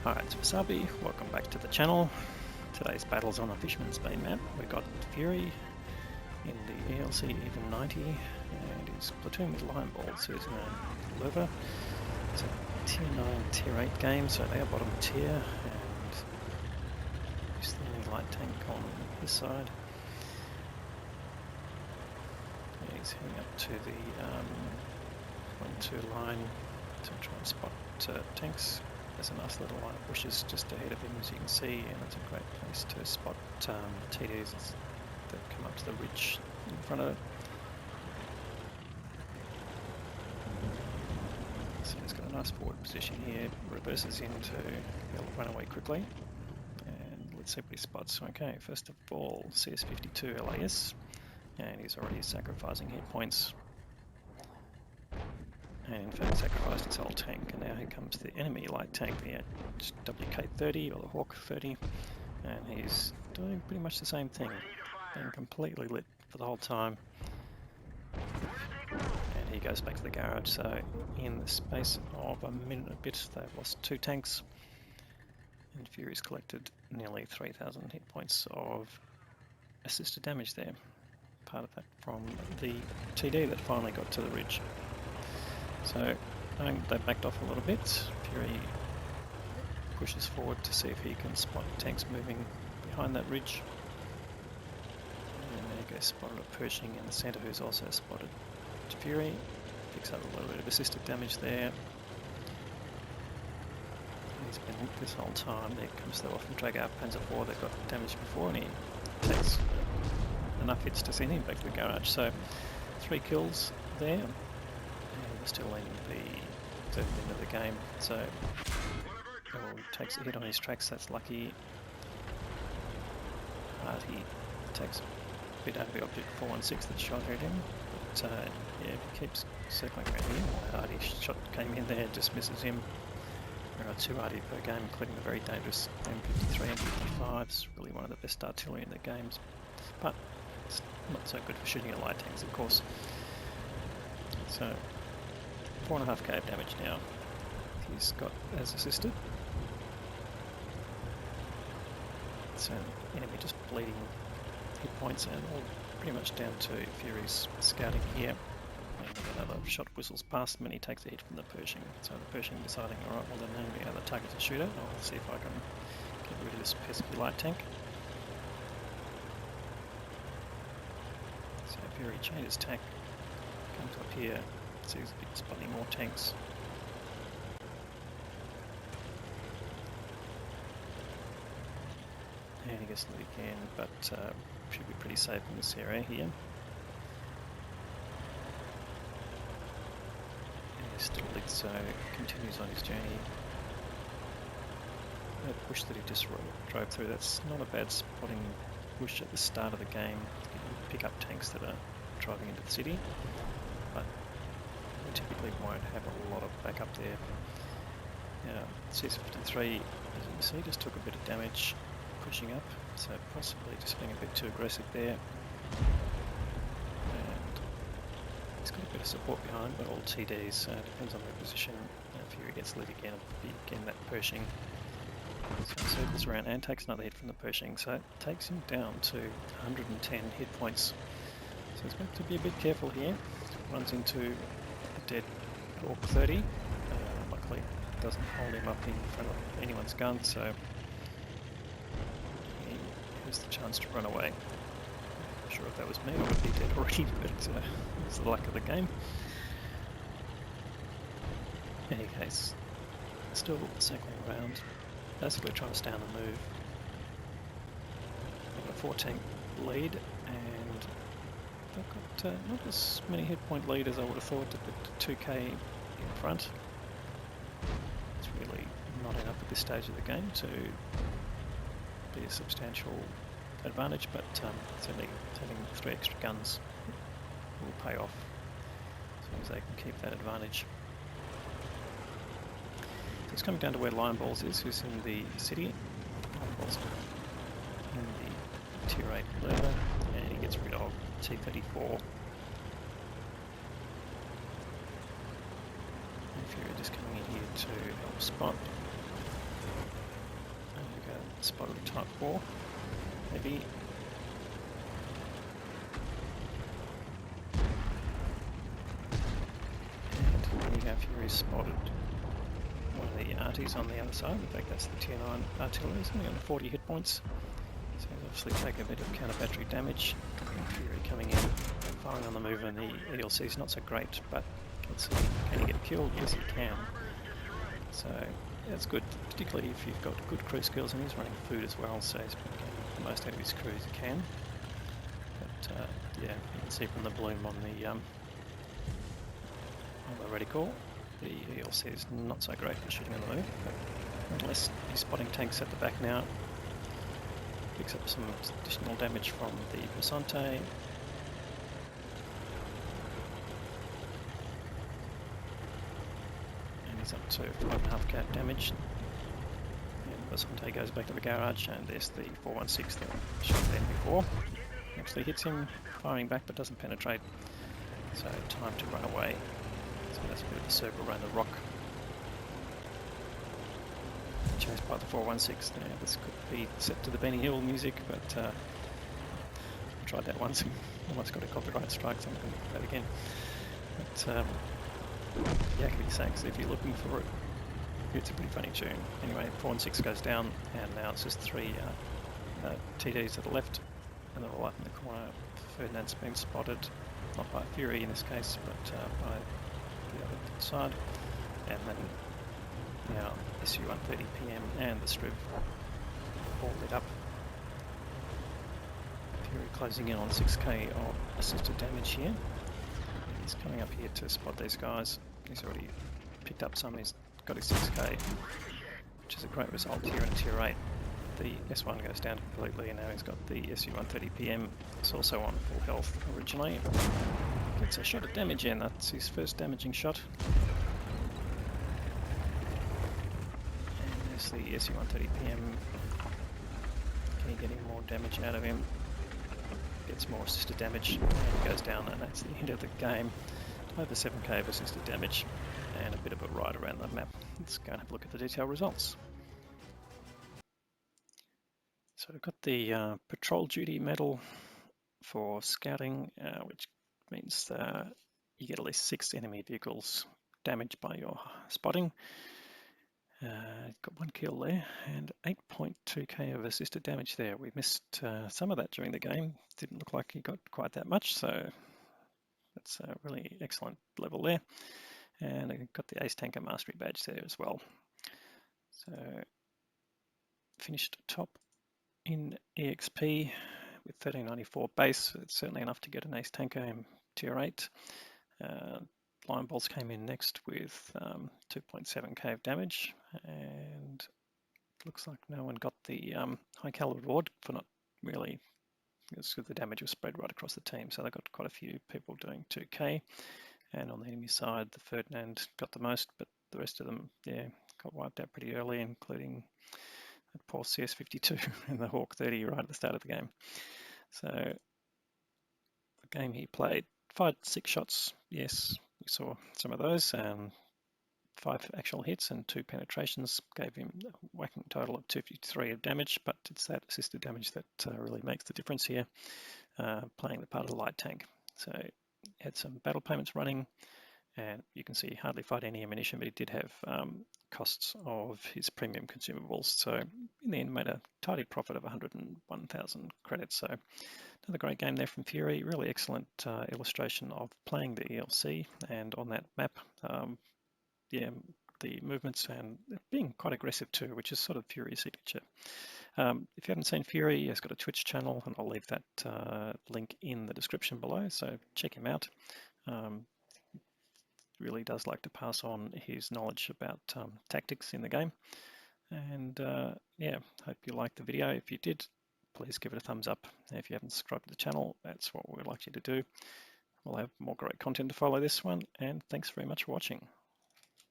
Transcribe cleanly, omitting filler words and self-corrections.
Hi, it's Wasabi. Welcome back to the channel. Today's battle's on a Fisherman's Bay map. We've got Fury in the ELC even 90 and he's platoon with Lion Balls, who's named Lerva. It's a tier 9, tier 8 game, so they are bottom tier, and he's the only light tank on his side. And he's heading up to the 1-2 line to try and spot tanks. There's a nice little line of bushes just ahead of him, as you can see, and it's a great place to spot TDs that come up to the ridge in front of it. So he's got a nice forward position here, reverses in to be able to run away quickly. And let's see what he spots. Okay, first of all, CS52 LAS, and he's already sacrificing hit points. And in fact sacrificed his whole tank, and now here comes the enemy light tank, the WK30 or the Hawk 30, and he's doing pretty much the same thing, being completely lit for the whole time. And he goes back to the garage, so in the space of a minute and a bit they've lost 2 tanks, and Fury's collected nearly 3,000 hit points of assisted damage there, part of that from the TD that finally got to the ridge. So they backed off a little bit. Fury pushes forward to see if he can spot tanks moving behind that ridge. And there you go, spotted a Pershing in the centre who's also spotted Fury. Picks up a little bit of assisted damage there. He's been hit this whole time. There comes the off and drag out Panzer IV that got damaged before, and he takes enough hits to send him back to the garage. So 3 kills there. We're still in the third end of the game, so takes a hit on his tracks, that's lucky. He takes a bit out of the object 416 that shot at him, but yeah, he keeps circling around him. Hardy's shot came in there, just misses him. There are 2 Hardy per game, including the very dangerous M53 and 55. It's really one of the best artillery in the games, but it's not so good for shooting at light tanks, of course. So 4.5k of damage now he's got as assisted. So enemy just bleeding hit points, and all pretty much down to Fury's scouting here. And another shot whistles past him and he takes a hit from the Pershing. So the Pershing deciding, alright, well then the other target's a shooter. I'll see if I can get rid of this pesky light tank. So Fury changes tack, comes up here. So he's spotting more tanks. And he gets lit again, but should be pretty safe in this area here. And he's still lit, so continues on his journey. That bush that he just drove through, that's not a bad spotting bush at the start of the game. You can pick up tanks that are driving into the city, but typically won't have a lot of backup there. CS53, as you can see, just took a bit of damage pushing up, so possibly just being a bit too aggressive there. And he's got a bit of support behind, but all TDs, so it depends on their position. Fury gets lit again, again that Pershing. So he circles around and takes another hit from the Pershing, so it takes him down to 110 hit points. So he's got to be a bit careful here. Runs into dead Hawk 30. Luckily it doesn't hold him up in front of anyone's gun, so he has the chance to run away. Not sure if that was me, I would be dead already, but it's the luck of the game. In any case, still circling around, basically trying to stay on the move. I've got a 4 tank lead, and they've got not as many hit point lead as I would have thought, at 2k in front. It's really not enough at this stage of the game to be a substantial advantage, but certainly having 3 extra guns will pay off as long as they can keep that advantage. So it's coming down to where Lion Balls is, who's in the city. Lion Balls in the tier 8 level, and he gets rid of T-34. And Fury just coming in here to help spot. spotted a Type 4, maybe. And there you go, Fury spotted one of the arties on the other side. In fact, that's the Tier 9 artillery. It's only on 40 hit points. So obviously take a bit of counter battery damage. Fury coming in, firing on the move, and the ELC is not so great, but let's see, can he get killed? Yes, he can. So that's good, particularly if you've got good crew skills, and he's running food as well, so he's getting the most out of his crew as he can. But yeah, you can see from the bloom on the reticle, the ELC is not so great for shooting on the move, but unless he's spotting tanks at the back now, picks up some additional damage from the Passante. And he's up to 5.5 cap damage. And Passante goes back to the garage, and there's the 416 that I shot then before. Actually hits him, firing back, but doesn't penetrate. So time to run away. So that's a bit of a circle around the rock. Chased by the 416. Now this could be set to the Benny Hill music, but I tried that once and almost got a copyright strike, so I'm going to do that again. But Yakety Sax, if you're looking for it, it's a pretty funny tune. Anyway, 416 goes down, and now it's just 3 TDs to the left, and they're all up in the corner. Ferdinand's been spotted, not by Fury in this case, but by the other side. And then now SU-130 PM and the Striv all lit up. Fury closing in on 6k of assisted damage here. He's coming up here to spot these guys. He's already picked up some, he's got his 6k, which is a great result here in Tier 8. The S1 goes down completely, and now he's got the SU-130 PM. It's also on full health originally. Gets a shot of damage in, that's his first damaging shot. The SU-130 PM, can you get any more damage out of him? Gets more assisted damage, and he goes down, and that's the end of the game. Over 7k of assisted damage, and a bit of a ride around the map. Let's go and have a look at the detailed results. So we've got the patrol duty medal for scouting, which means you get at least 6 enemy vehicles damaged by your spotting. Got 1 kill there, and 8.2k of assisted damage there. We missed some of that during the game. Didn't look like he got quite that much, so that's a really excellent level there. And I got the Ace Tanker Mastery badge there as well. So finished top in EXP with 1394 base. It's certainly enough to get an Ace Tanker in Tier 8. Lion Bolts came in next with 2.7k of damage, and looks like no one got the high caliber reward for not really, because the damage was spread right across the team, so they got quite a few people doing 2k. And on the enemy side, the Ferdinand got the most, but the rest of them, yeah, got wiped out pretty early, including that poor CS52 and the Hawk 30 right at the start of the game. So the game he played, fired 6 shots, yes, we saw some of those, 5 actual hits and 2 penetrations, gave him a whacking total of 253 of damage, but it's that assisted damage that really makes the difference here, playing the part of the light tank. So he had some battle payments running, and you can see he hardly fired any ammunition, but he did have costs of his premium consumables. So in the end, made a tidy profit of 101,000 credits. So another great game there from Fury. Really excellent illustration of playing the ELC, and on that map, yeah, the movements and being quite aggressive too, which is sort of Fury's signature. If you haven't seen Fury, he's got a Twitch channel, and I'll leave that link in the description below, so check him out. Really does like to pass on his knowledge about tactics in the game. And yeah, hope you liked the video. If you did, please give it a thumbs up. If you haven't subscribed to the channel, that's what we'd like you to do. We'll have more great content to follow this one, and thanks very much for watching.